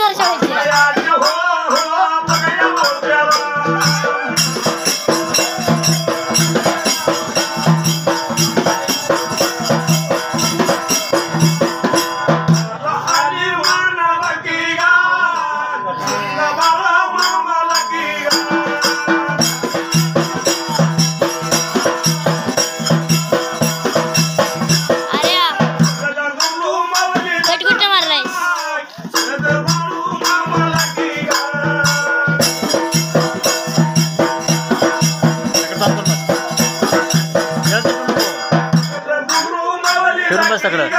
वर्ष सगळं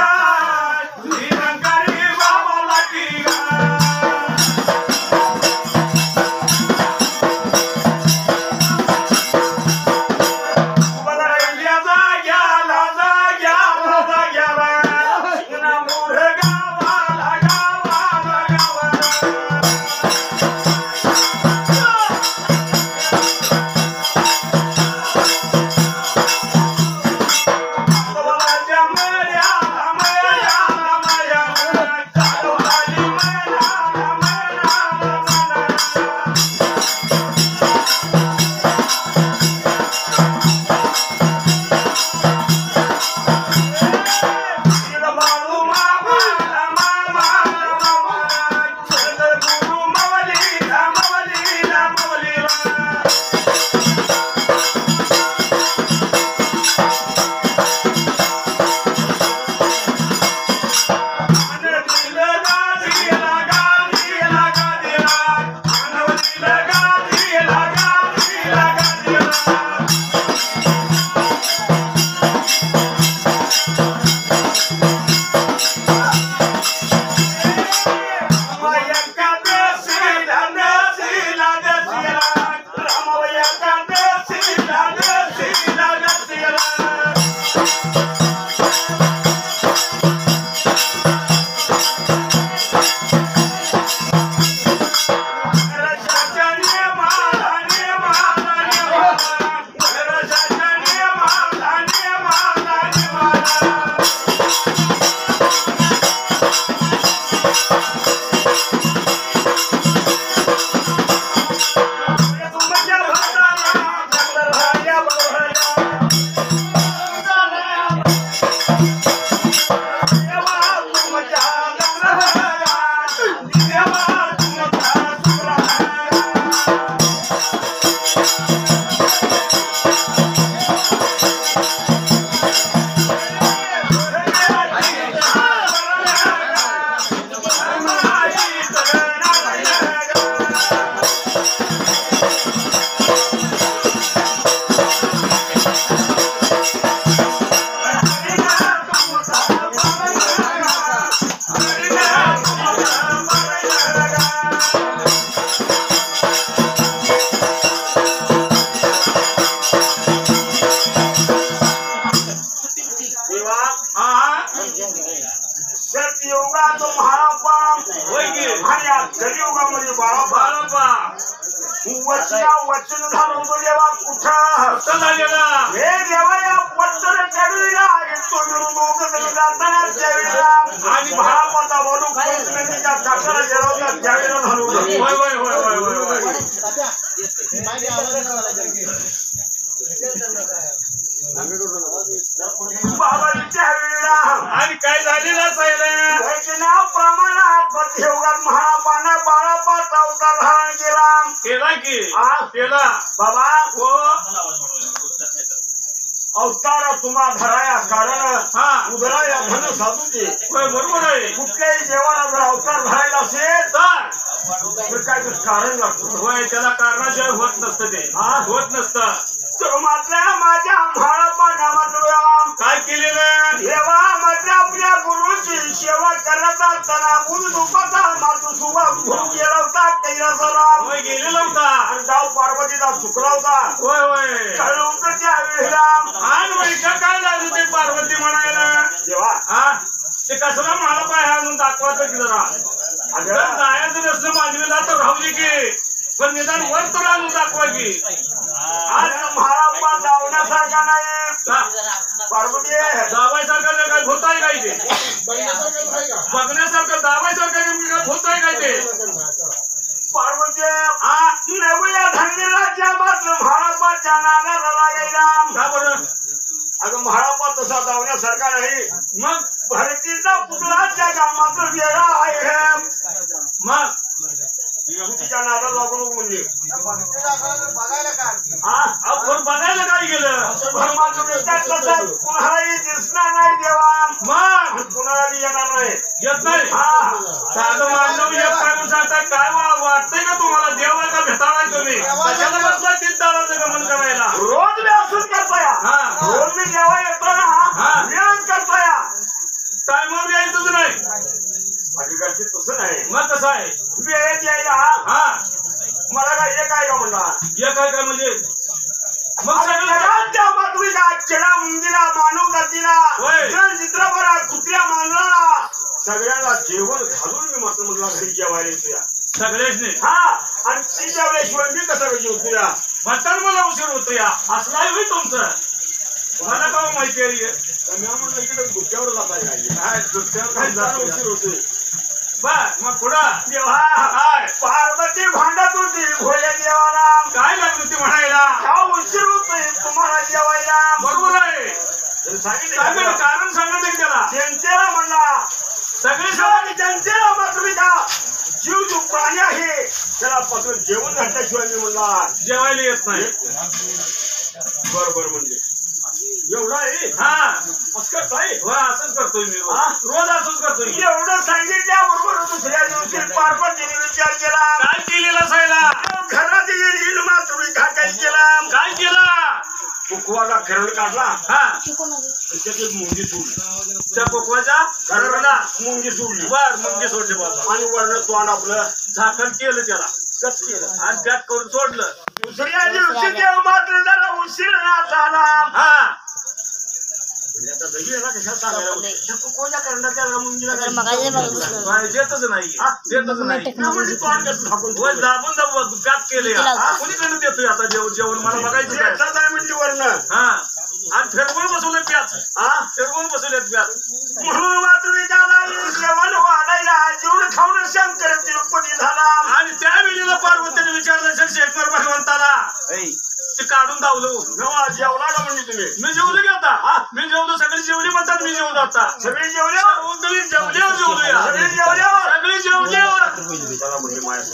वचन घालून देवा कुठं झालेला हे देवा या वचन चढविला येतो लोक जाताना त्यावेळेला आणि महाराजा बोलू पंचमेच्या ठाकरा जेवता त्यावेळेला घालून होय होय होय होय होय बाबाच्या वेळेला आणि काय झालेलं असायला वैजनाव प्रमाणात पतियोगात महापाना बाळापात अवतार धारण केला की केला बाबा हो अवतार तुम्हा धराया कारण उदराया धन साधूचे बरोबर आहे कुठल्याही देवाला जर अवतार धरायला असेल तर काय कारण लागतं होय त्याला कारणाशिवाय होत नसतं ते होत नसतं तर मात्र माझ्या म्हाळापा नावाचं काय केलेलं देवा मात्र आपल्या गुरुची सेवा करत असताना गुरु दुपाचा मात्र सुभा गुरु गेला होता कैलासाला होय गेलेला होता आणि गाव पार्वतीचा चुकला होता होय होय कळवकच्या वेळेला आणि वैका काय झालं ते पार्वती म्हणायला देवा ते कसला म्हाळापा आहे म्हणून दाखवायचं की जरा अगं जायचं नसलं मानवीला तर राहू दे की पण निदान वर तर आणून दाखवा की आज महाराप्पा जावण्यासारखा नाही पार्वती दावायसारखं काय होत आहे काय ते बघण्यासारखं दावायसारखं काय होत आहे काय ते पार्वती नवया धंगेलाच्या मात्र महाराप्पाच्या नागाला लागेला का बरं अगं महाराप्पा तसा जावण्यासारखा नाही मग भरतीचा पुतळाच्या कामात वेगळा आहे मग तिच्या नादा लागून म्हणजे बघायला काय गेलं कुणालाही दिसणार नाही देवा मग कुणालाही येणार नाही येत नाही साधं मानव येत काय म्हणून सांगता काय वाटतंय का तुम्हाला देवा का भेटावाय तुम्ही कशाला बसलाय तीन दाराचं गमन करायला रोज मी असून करतोय रोज मी जेव्हा येतो ना वेळच करतोय टायमावर यायचंच नाही माझ्याकडचे तसं नाही मग कसं आहे वेळेत यायला मला काय हे काय का म्हणला हे काय काय म्हणजे मग सगळ्या मातृका खेळा मुंगीला मानव जातीला चित्रपरा कुत्र्या मांजराला सगळ्यांना जेवण घालून मी मात्र म्हटला घरी जेवायला येतोया सगळेच नाही आणि ती जेवल्याशिवाय मी कसं कधी होतोया म्हणतात मला उशीर होतो या असलाही होईल तुमचं मला का माहिती आहे म्हटलं इकडे गुप्त्यावर जाताय काय गुप्त्यावर उशीर होतोय बर मग पुढं पार्वती भांडत होती भोले देवाला काय लागली होती म्हणायला का उशीर होतोय तुम्हाला जेवायला बरोबर आहे सांगितलं कारण सांगत की त्याला जनतेला म्हणला सगळे जनतेला मात्र का जीव जो प्राणी आहे त्याला पासून जेवण घातल्याशिवाय मी म्हणला जेवायला येत नाही बरोबर म्हणजे एवढा आहे असं करताय असंच करतोय मी रोज असंच करतोय एवढं सांगितल्याबरोबर दुसऱ्या दिवशी पार्वतीने विचार केला काय केलेला सायला घरात येईल मात्र काय केला काय केला कुकवाचा खरड काढला त्याच्यात एक मुंगी सोडली त्या कुकवाच्या खरडला मुंगी सोडली बर मुंगी सोडली बाबा आणि वर्ण तोंड आपलं झाकण केलं त्याला कच केलं आणि पॅक करून सोडलं दुसऱ्या दिवशी देव मात्र जरा उशीर झाला कुकवाच्या खरडाच्या मुंगीला देतच नाही देतच नाही दाबून दाबून पॅक केले कोणीकडे देतोय आता जेवण मला बघायचं म्हणली वर्ण आणि फेरवून बसवले प्याच फेरवून बसवलेत प्याच म्हणून मात्र जेवण वाढायला जेवढं खाऊन शंकर तिरुपती झाला आणि त्या वेळेला पार्वतीने विचारलं शेखर भगवंताला ते काढून दावलो जेवला का म्हणजे तुम्ही मी जेवलो की आता मी जेवलो सगळी जेवली म्हणतात मी जेवलो आता सगळी जेवले सगळी जेवल्यावर जेवलो सगळी जेवल्यावर सगळी जेवल्यावर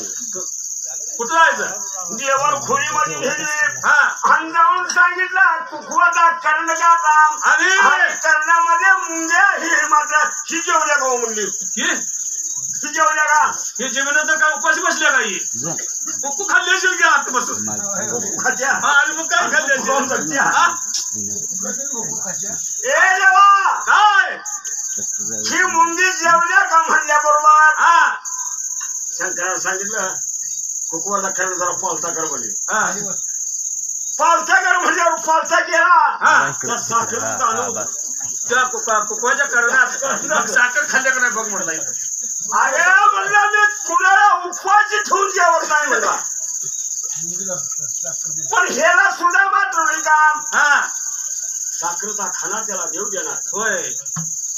कुठं जायचं देवावर खोलीमध्ये नेली आणि जाऊन सांगितलं कुकवाचा कर्णकाचा आणि कर्णामध्ये मुंग्या ही मात्र ही जेवल्या का म्हणली ही जेवल्या का हे जेवणाचं काय उपाशी बसल्या काही कुकू खाल्ली असेल की आत बसून खात्या आणि मग काय खाल्ली असेल ए देवा काय ही मुंगी जेवल्या का म्हणल्याबरोबर शंकराला सांगितलं कुकवाचा खरं जरा पालथा कर म्हणे पालथा कर म्हणल्यावर पालथा केला साखर त्या कुकवाच्या करण्यात साखर खाल्ल्या का नाही बघ म्हटलं अरे म्हणलं मी कुणाला उपवासी ठेवून जेवण नाही म्हणला पण हेला सुद्धा मात्र नाही काम साखरेचा खाना त्याला देव देणार होय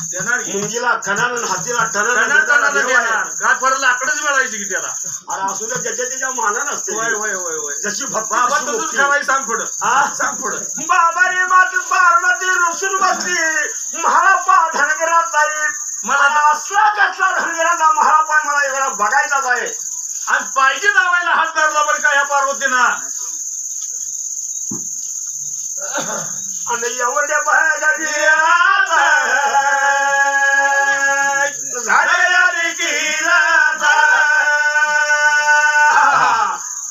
देणार मुंगीला खणानं हातीला देणार काय परत लाकडच मिळायची की त्याला अरे असू द्या ज्याच्या त्याच्या मानानं असते होय होय होय होय जशी बाबा तसंच खावायचं सांग पुढं सांग पुढं बाबा रे मात्र पार्वती रुसून बसली महाराप्पा धनगरात जाईल मला असला कसला धनगराचा महाराप्पा मला एवढा बघायचाच आहे आणि पाहिजे दावायला हात धरला बरं का ह्या पार्वतीनं आणि एवढ्या बाहेर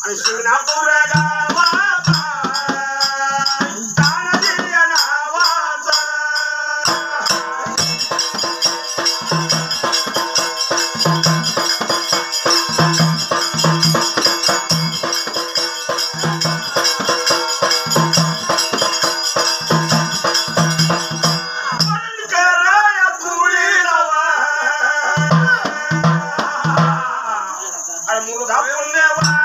आणि शिंगणापूर गावात तानाजीच्या नावाचा मुलगा पुण्यवान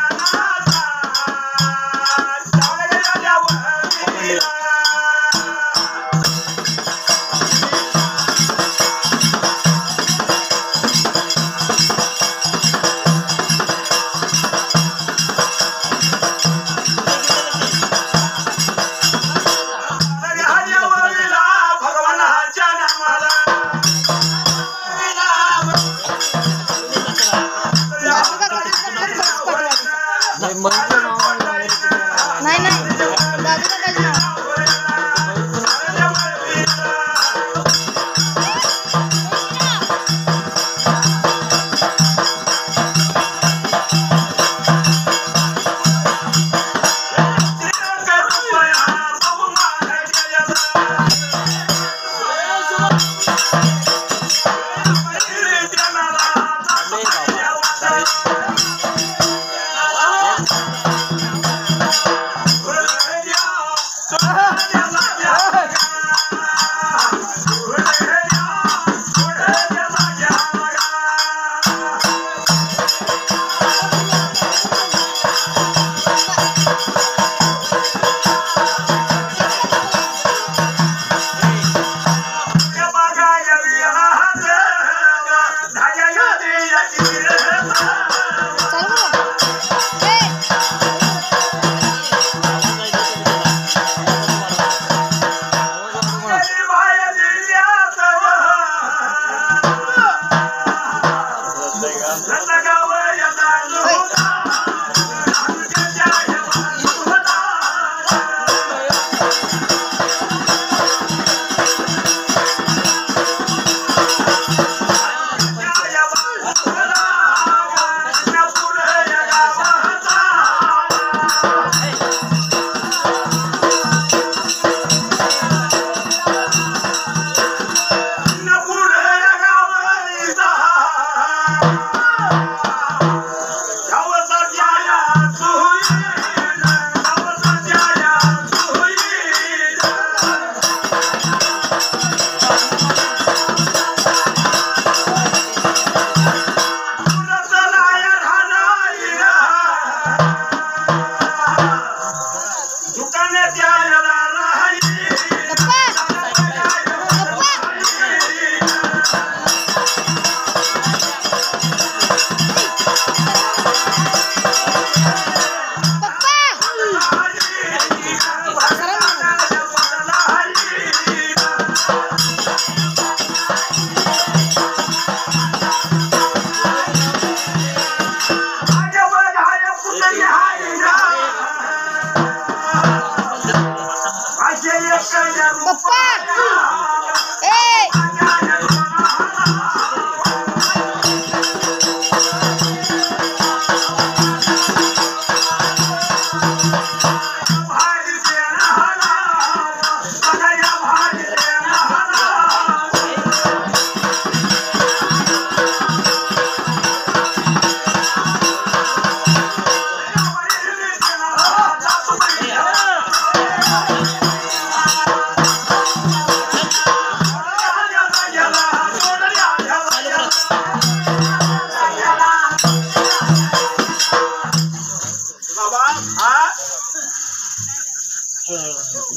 नाही नाही दादू काकाचं नाव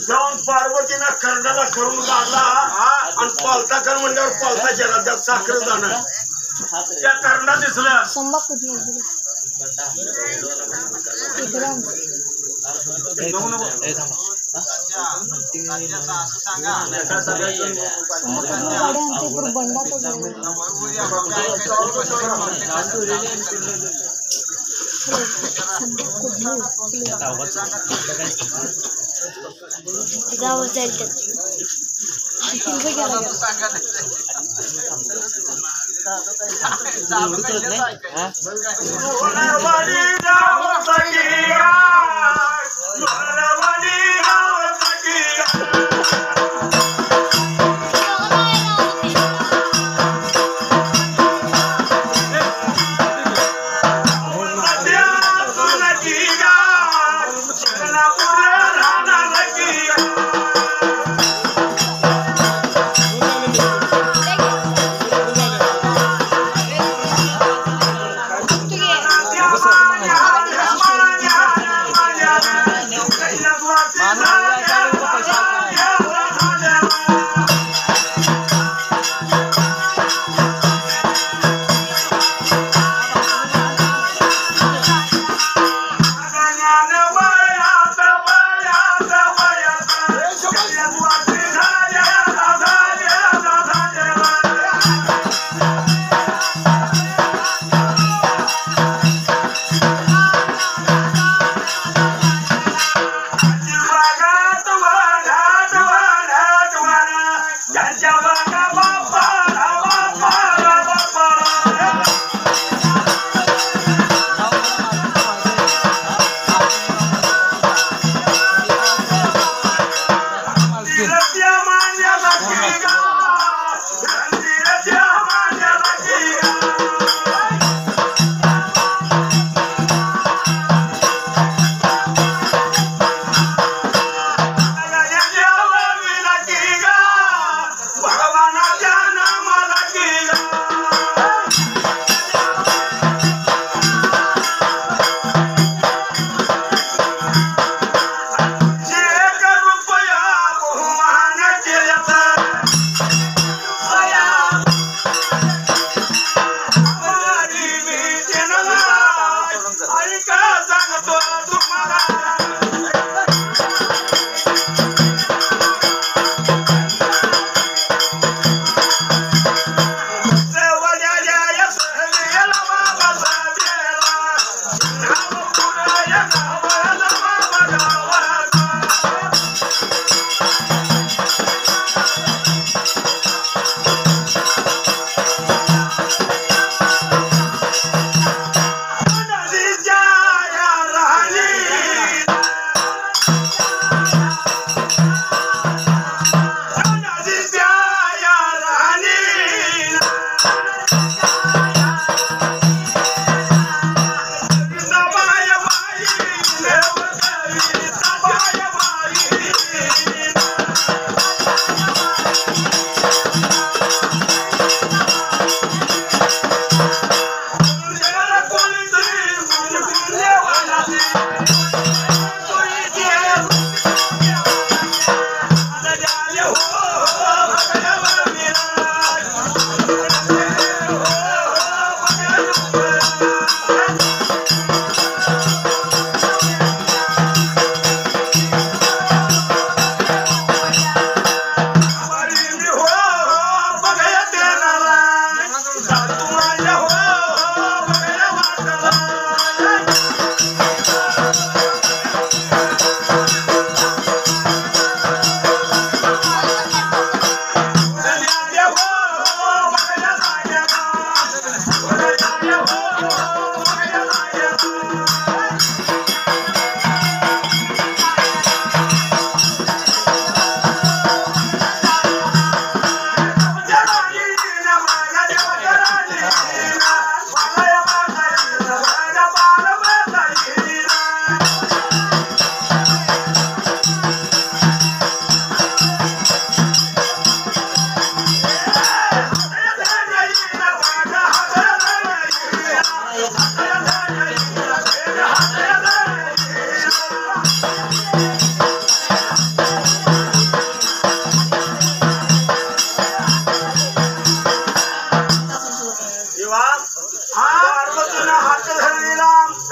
जाऊन पार्वतीनं कर्णाला करून काढला आणि पालता कर म्हणल्यावर पालताच्या राज्यात साखर जाणार त्या कर्णा दिसलं संभा कुठे गाव जाईल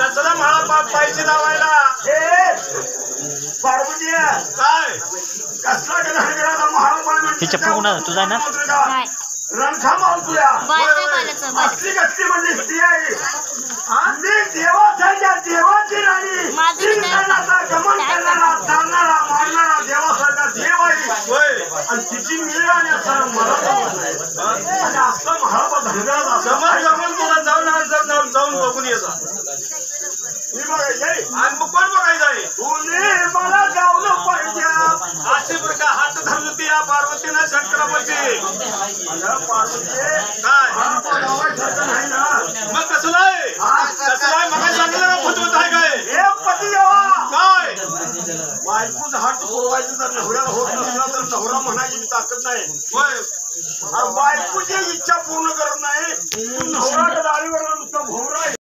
कसला म्हाळा पाहिजे लावायला पार्वती काय कसला घराघराचा महाराज हे चप्पल कोणा तुझा आहे ना? नाही रणखा मावतोया बायचं बायचं असली कसली म्हणजे स्त्री आहे मी देवासारख्या देवाची राणी माझं तीन जणांचा गमन करणारा चालणारा मारणारा देवासारखा देव आहे होय आणि तिची मिळ आणि असं मला आणि असं महाराज धनगराचा जमन जमन तुला जाऊन बघून येतो मी बघायचे आणि मग कोण बघायचं आहे तुम्ही मला गावलं पाहिजे अशी प्रकार हात धरली होती या पार्वतीनं शंकरापाशी पार्वती काय नाही ना मग कसलं आहे कसलं आहे मग सांगितलं ना फुटवत आहे काय हे पती देवा काय बायकोच हात पुरवायचं जर नवऱ्याला होत नसला तर नवरा म्हणायची ताकद नाही होय बायकोची इच्छा पूर्ण करत नाही नवरा गाडीवर नुसतं भोवरा